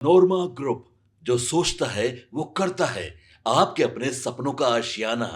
नोरमा group, जो सोचता है वो करता है। आपके अपने सपनों का आशियाना।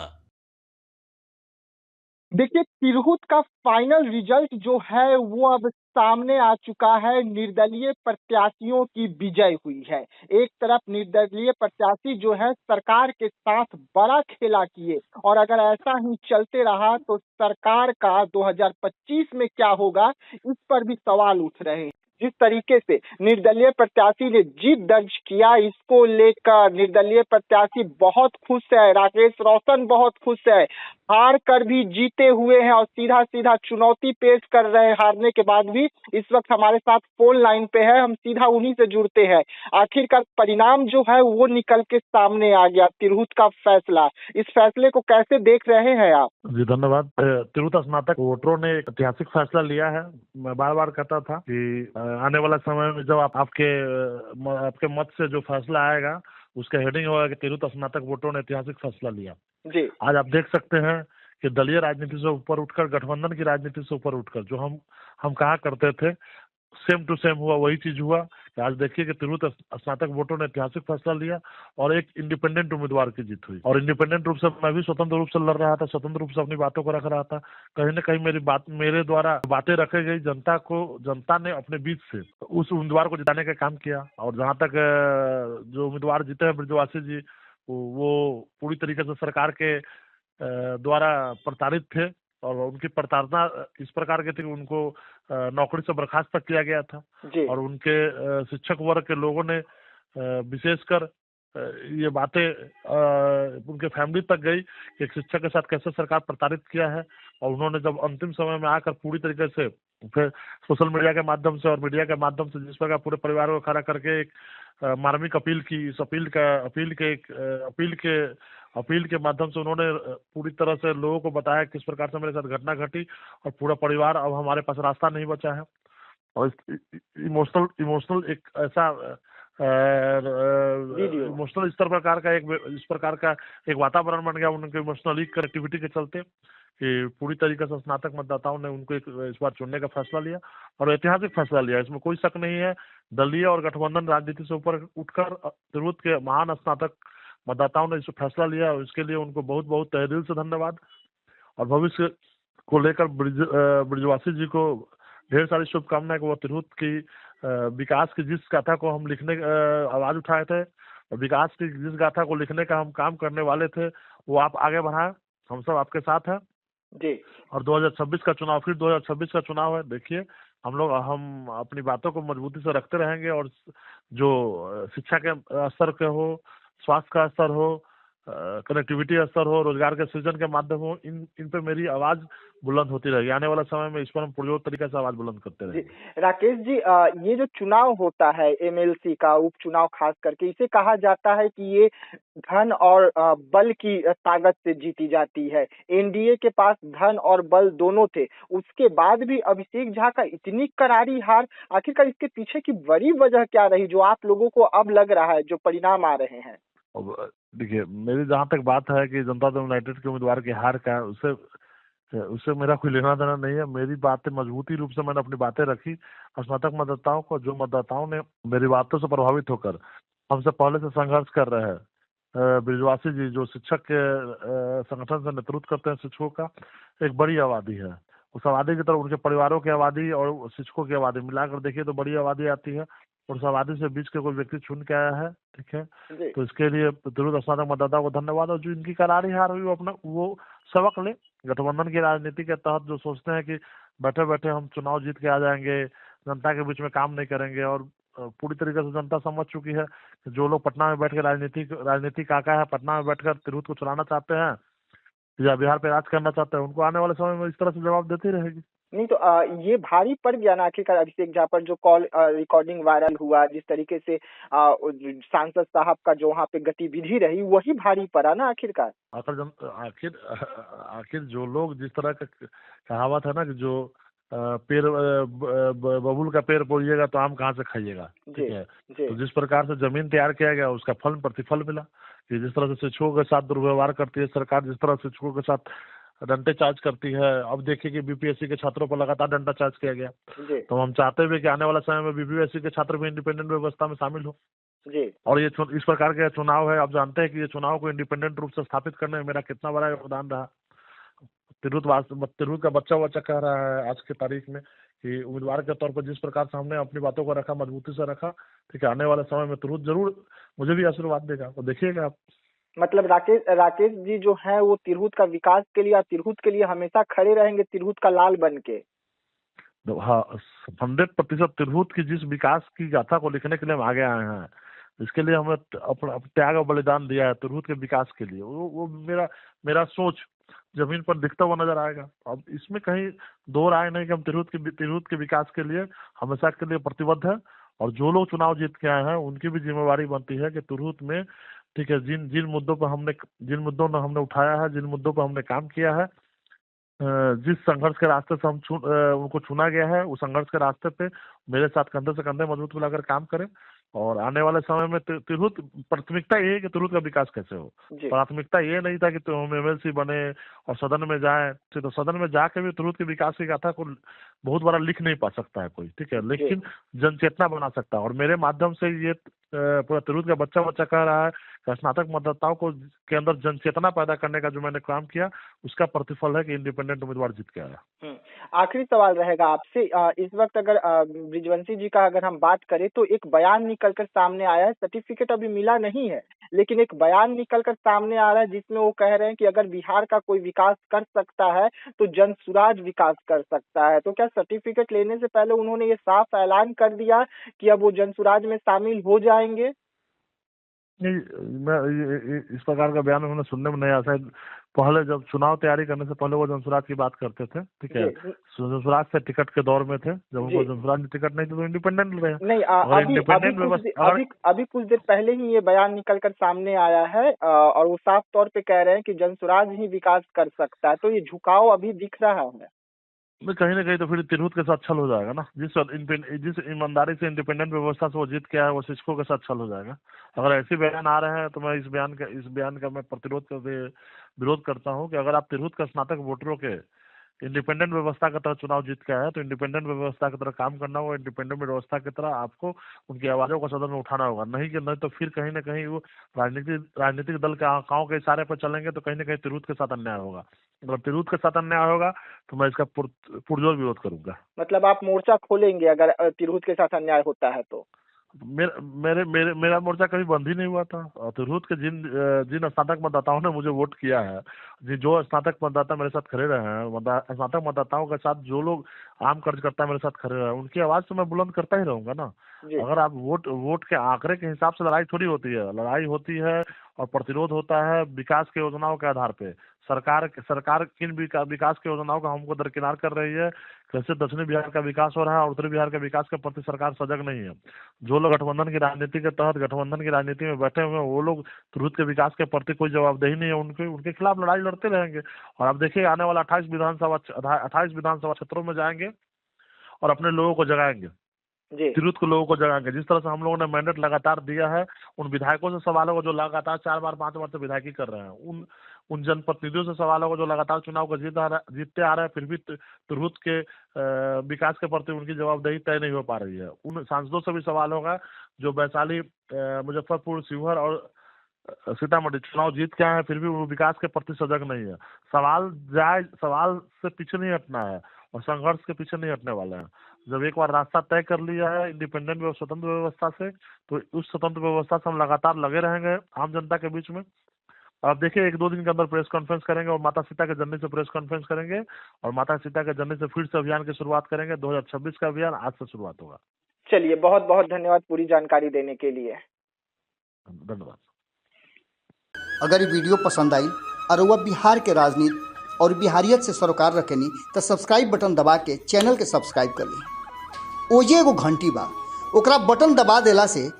देखिए, तिरहुत का फाइनल रिजल्ट जो है वो अब सामने आ चुका है। निर्दलीय प्रत्याशियों की विजय हुई है। एक तरफ निर्दलीय प्रत्याशी जो है सरकार के साथ बड़ा खेला किए, और अगर ऐसा ही चलते रहा तो सरकार का 2025 में क्या होगा, इस पर भी सवाल उठ रहे हैं। जिस तरीके से निर्दलीय प्रत्याशी ने जीत दर्ज किया, इसको लेकर निर्दलीय प्रत्याशी बहुत खुश है। राकेश रोशन बहुत खुश है, हार कर भी जीते हुए हैं और सीधा सीधा चुनौती पेश कर रहे हैं हारने के बाद भी। इस वक्त हमारे साथ फोन लाइन पे है, हम सीधा उन्हीं से जुड़ते हैं। आखिरकार परिणाम जो है वो निकल के सामने आ गया, तिरहुत का फैसला। इस फैसले को कैसे देख रहे हैं आप? जी धन्यवाद। तिरहुत स्नातक वोटरों ने एक ऐतिहासिक फैसला लिया है। मैं बार बार कहता था कि आने वाला समय में जब आपके मत से जो फैसला आएगा उसका हेडिंग होगा कि तिरहुत स्नातक वोटरों ने ऐतिहासिक फैसला लिया। जी, आज आप देख सकते हैं कि दलीय राजनीति से ऊपर उठकर, गठबंधन की राजनीति से ऊपर उठकर जो हम कहा करते थे, सेम टू सेम हुआ, वही चीज हुआ कि आज देखिए कि तिरहुत स्नातक वोटरों ने ऐतिहासिक फैसला लिया और एक इंडिपेंडेंट उम्मीदवार की जीत हुई। और इंडिपेंडेंट रूप से मैं भी स्वतंत्र रूप से लड़ रहा था, स्वतंत्र रूप से अपनी बातों को रख रहा था। कहीं ना कहीं मेरे द्वारा बातें रखे गई, जनता ने अपने बीच से उस उम्मीदवार को जिताने का काम किया। और जहां तक जो उम्मीदवार जीते हैं ब्रजवासी जी, वो पूरी तरीके से सरकार के द्वारा प्रताड़ित थे। और उनकी प्रताड़ना इस प्रकार की थी कि उनको नौकरी से बर्खास्त तक किया गया था। जी, और उनके शिक्षक वर्ग के लोगों ने विशेषकर ये बातें उनके फैमिली तक गई कि एक शिक्षक के साथ कैसे सरकार प्रताड़ित किया है। और उन्होंने जब अंतिम समय में आकर पूरी तरीके से फिर सोशल मीडिया के माध्यम से और मीडिया के माध्यम से जिस प्रकार पूरे परिवार को खड़ा करके एक मार्मिक अपील की, इस अपील के माध्यम से उन्होंने पूरी तरह से लोगों को बताया किस प्रकार से मेरे साथ घटना घटी और पूरा परिवार, अब हमारे पास रास्ता नहीं बचा है। और इमोशनल एक ऐसा वीडियो। इमोशनल इस प्रकार का एक वातावरण बन गया उनके इमोशनली कनेक्टिविटी के चलते कि पूरी तरीके से स्नातक मतदाताओं ने उनको इस बार चुनने का फैसला लिया और ऐतिहासिक फैसला लिया। इसमें कोई शक नहीं है। दलीय और गठबंधन राजनीति से ऊपर उठकर तिरहुत के महान स्नातक मतदाताओं ने इस फैसला लिया और इसके लिए उनको बहुत बहुत तहे दिल से धन्यवाद। और भविष्य को लेकर ब्रिजवासी जी को ढेर सारी शुभकामनाएं कि वो तिरहुत की विकास की जिस गाथा को हम लिखने आवाज उठाए थे, विकास की जिस गाथा को लिखने का हम काम करने वाले थे, वो आप आगे बढ़ाएं। हम सब आपके साथ हैं। जी, और 2026 का चुनाव, फिर 2026 का चुनाव है। देखिए हम अपनी बातों को मजबूती से रखते रहेंगे और जो शिक्षा के स्तर के हो, स्वास्थ्य का स्तर हो, कनेक्टिविटी स्तर हो, रोजगार के सृजन के माध्यम हो, इन पे मेरी आवाज बुलंद होती रहेगी। आने वाला समय में इस पर हम पुरजोर तरीके से आवाज बुलंद करते जी। रहेंगे। राकेश जी, ये जो चुनाव होता है एमएलसी का उपचुनाव, खास करके इसे कहा जाता है कि ये धन और बल की ताकत से जीती जाती है। एनडीए के पास धन और बल दोनों थे, उसके बाद भी अभिषेक झा का इतनी करारी हार, आखिरकार इसके पीछे की बड़ी वजह क्या रही जो आप लोगों को अब लग रहा है, जो परिणाम आ रहे हैं? अब देखिए, मेरी जहाँ तक बात है कि जनता दल यूनाइटेड के उम्मीदवार की हार का, उससे मेरा कोई लेना देना नहीं है। मेरी बातें मजबूती रूप से मैंने अपनी बातें रखी स्नातक मतदाताओं को, जो मतदाताओं ने मेरी बातों से प्रभावित होकर हमसे पहले से संघर्ष कर रहे हैं। ब्रिजवासी जी जो शिक्षक के संगठन से नेतृत्व करते हैं, शिक्षकों का एक बड़ी आबादी है। उस आबादी की तरफ उनके परिवारों की आबादी और शिक्षकों की आबादी मिलाकर देखिए तो बड़ी आबादी आती है। और उस आबादी से बीच के कोई व्यक्ति चुन के आया है, ठीक है। जी, तो इसके लिए जरूर स्नातक मतदाताओं को धन्यवाद। और जो इनकी करारी हार हुई वो सबक ले। गठबंधन की राजनीति के तहत जो सोचते हैं कि बैठे बैठे हम चुनाव जीत के आ जाएंगे, जनता के बीच में काम नहीं करेंगे। और पूरी तरीके से जनता समझ चुकी है कि जो लोग पटना में बैठ के राजनीति काका है, पटना में बैठकर तिरहुत को चलाना चाहते हैं या बिहार पे राज करना चाहते हैं, उनको आने वाले समय में इस तरह से जवाब देती रहेगी। नहीं तो ये भारी पड़ गया ना आखिरकार अभिषेक झा पर, जो कॉल रिकॉर्डिंग वायरल हुआ, जिस तरीके से सांसद साहब का जो वहाँ पे गतिविधि रही, वही भारी पड़ा ना आखिरकार। आखिर जो लोग जिस तरह का कहावत है ना कि जो बबूल का पेड़ बोइएगा तो आम कहाँ से खाइएगा, जी, ठीक है। जी, तो जिस प्रकार से जमीन तैयार किया गया उसका फल प्रतिफल मिला कि जिस तरह से शिक्षकों के साथ दुर्व्यवहार करती है सरकार, जिस तरह शिक्षकों के साथ डंडे चार्ज करती है। अब देखिए कि बीपीएससी के छात्रों पर लगातार डंडा चार्ज किया गया। जी तो हम चाहते भी कि आने वाला समय में बीपीएससी के छात्र भी इंडिपेंडेंट व्यवस्था में शामिल हो। जी और ये इस प्रकार के चुनाव है, आप जानते हैं कि ये चुनाव को इंडिपेंडेंट रूप से स्थापित करने में मेरा कितना बड़ा योगदान रहा। तिरहुत का बच्चा कह रहा है आज की तारीख में कि उम्मीदवार के तौर पर जिस प्रकार से हमने अपनी बातों को रखा, मजबूती से रखा, ठीक है, आने वाले समय में तिरहुत जरूर मुझे भी आशीर्वाद देगा। तो देखिएगा आप। मतलब राकेश जी जो है वो तिरहुत का विकास के लिए, तिरहुत के लिए हमेशा खड़े रहेंगे, तिरहुत का लाल बन के। हाँ, 100% तिरहुत की जिस विकास की गाथा को लिखने के लिए हम आगे आए हैं, इसके लिए हमने अपना त्याग और बलिदान दिया है तिरहुत के विकास के लिए। वो मेरा सोच जमीन पर दिखता हुआ नजर आएगा। अब इसमें कहीं दो राय नहीं कि हम तिरहुत के विकास के लिए हमेशा के लिए प्रतिबद्ध है। और जो लोग चुनाव जीत के आए हैं उनकी भी जिम्मेवारी बनती है कि तिरहुत में, ठीक है, जिन मुद्दों ने हमने उठाया है, जिन मुद्दों पर हमने काम किया है, जिस संघर्ष के रास्ते से उनको चुना गया है, उस संघर्ष के रास्ते पे मेरे साथ कंधे से कंधे मजबूत मिलाकर काम करें। और आने वाले समय में तिरहुत, प्राथमिकता ये है कि तिरहुत का विकास कैसे हो। प्राथमिकता ये नहीं था कि हम एमएलसी बने और सदन में जाए, तो सदन में जाके भी तिरहुत के विकास की गाथा को बहुत बड़ा लिख नहीं पा सकता है कोई, ठीक है, लेकिन जनचेतना बना सकता है। और मेरे माध्यम से ये पूरा तिरहुत का बच्चा कह रहा है कि स्नातक मतदाताओं को के अंदर जनचेतना पैदा करने का जो मैंने काम किया, उसका प्रतिफल है कि इंडिपेंडेंट उम्मीदवार जीत के आया। आखिरी सवाल रहेगा आपसे, इस वक्त अगर बृजवंशी जी का अगर हम बात करें तो एक बयान निकलकर सामने आया है, सर्टिफिकेट अभी मिला नहीं है, लेकिन एक बयान निकलकर सामने आ रहा है जिसमें वो कह रहे हैं कि अगर बिहार का कोई विकास कर सकता है तो जनसुराज विकास कर सकता है। तो क्या सर्टिफिकेट लेने से पहले उन्होंने ये साफ ऐलान कर दिया कि अब वो जनसुराज में शामिल हो जाएंगे? नहीं, मैं इस प्रकार का बयान उन्होंने सुनने में नहीं आया। शायद पहले जब चुनाव तैयारी करने से पहले वो जनसुराज की बात करते थे, ठीक है, जनसुराज से टिकट के दौर में थे, जब उनको जनसुराज में टिकट नहीं थी तो इंडिपेंडेंट रहे। नहीं, अभी कुछ देर पहले ही ये बयान निकलकर सामने आया है और वो साफ तौर पे कह रहे हैं कि जनसुराज ही विकास कर सकता है। तो ये झुकाव अभी दिख रहा है। कहीं ना कहीं तो फिर तिरहुत के साथ छल हो जाएगा ना। जिस ईमानदारी से इंडिपेंडेंट व्यवस्था से वो जीत के आया, वो शिक्षकों के साथ छल हो जाएगा। अगर ऐसे बयान आ रहे हैं तो मैं इस बयान का मैं विरोध करता हूं कि अगर आप तिरहुत का स्नातक वोटरों के इंडिपेंडेंट व्यवस्था की तरह चुनाव जीत के आया तो इंडिपेंडेंट व्यवस्था की तरह काम करना होगा। इंडिपेंडेंट व्यवस्था की तरह आपको उनकी आवाजों को सदन में उठाना होगा। नहीं तो फिर कहीं ना कहीं वो राजनीतिक दल के आंकड़ों के इशारे पर चलेंगे तो कहीं ना कहीं तिरहुत के साथ अन्याय होगा। अगर तिरहुत के साथ अन्याय होगा तो मैं इसका पुरजोर विरोध करूंगा। मतलब आप मोर्चा खोलेंगे अगर तिरहुत के साथ अन्याय होता है तो? मेरा मोर्चा कभी बंद ही नहीं हुआ था। तिरहुत के जिन स्नातक मतदाताओं ने मुझे वोट किया है, जो स्नातक मतदाता मेरे साथ खड़े रहे हैं, स्नातक मतदाताओं के साथ जो लोग आम कार्यकर्ता मेरे साथ खड़े रहे हैं, उनकी आवाज तो मैं बुलंद करता ही रहूंगा ना। अगर आप वोट के आंकड़े के हिसाब से लड़ाई थोड़ी होती है। लड़ाई होती है और प्रतिरोध होता है विकास के योजनाओं के आधार पे। सरकार किन विकास की योजनाओं का हमको दरकिनार कर रही है, कैसे दक्षिणी बिहार का विकास हो रहा है और उत्तरी बिहार के विकास के प्रति सरकार सजग नहीं है। जो लोग गठबंधन की राजनीति के तहत गठबंधन की राजनीति में बैठे हुए हैं, वो लोग तिरहुत के विकास के प्रति कोई जवाबदेही नहीं है, उनके खिलाफ लड़ाई लड़ते रहेंगे। और आप देखिए आने वाला 28 विधानसभा क्षेत्रों में जाएंगे और अपने लोगों को जगाएंगे, तिरहुत के लोगों को जगाएंगे। जिस तरह से हम लोगों ने मैंडेट लगातार दिया है, उन विधायकों से सवाल होगा जो लगातार 4 बार 5 बार से विधायकी कर रहे हैं, उन जनप्रतिनिधियों से सवाल होगा जो लगातार चुनाव को जीतते आ रहे हैं, फिर भी तिरहुत के विकास के प्रति उनकी जवाबदेही तय नहीं हो पा रही है। उन सांसदों से भी सवाल होगा जो वैशाली, मुजफ्फरपुर, शिवहर और सीतामढ़ी चुनाव जीत के आए हैं, फिर भी वो विकास के प्रति सजग नहीं है। सवाल से पीछे नहीं हटना है और संघर्ष के पीछे नहीं हटने वाले हैं। जब एक बार रास्ता तय कर लिया है इंडिपेंडेंट व स्वतंत्र व्यवस्था से, तो उस स्वतंत्र व्यवस्था से हम लगातार लगे रहेंगे आम जनता के बीच में। आप देखिए 1-2 दिन के अंदर प्रेस कॉन्फ्रेंस करेंगे और माता सीता के जर्नी से प्रेस कॉन्फ्रेंस करेंगे और माता सीता के जर्नी से फिर से अभियान की शुरुआत करेंगे। 2026 का अभियान आज से शुरुआत होगा। चलिए, बहुत बहुत धन्यवाद पूरी जानकारी देने के लिए। धन्यवाद। अगर ये वीडियो पसंद आई और वह बिहार के राजनीति और बिहारियत से सरोकार रखेनी तो सब्सक्राइब बटन दबा के चैनल के सब्सक्राइब कर ली। ओजे एगो घंटी बा, ओकरा बटन दबा देला से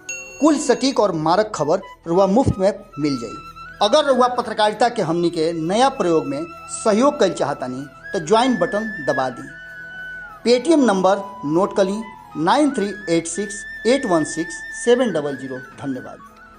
कुल सटीक और मारक खबर रुआ मुफ्त में मिल जाई। अगर रुआ पत्रकारिता के हमनी के नया प्रयोग में सहयोग कर चाहतानी तो ज्वाइन बटन दबा दी। पेटीएम नंबर नोट कर ली 9386816700। धन्यवाद।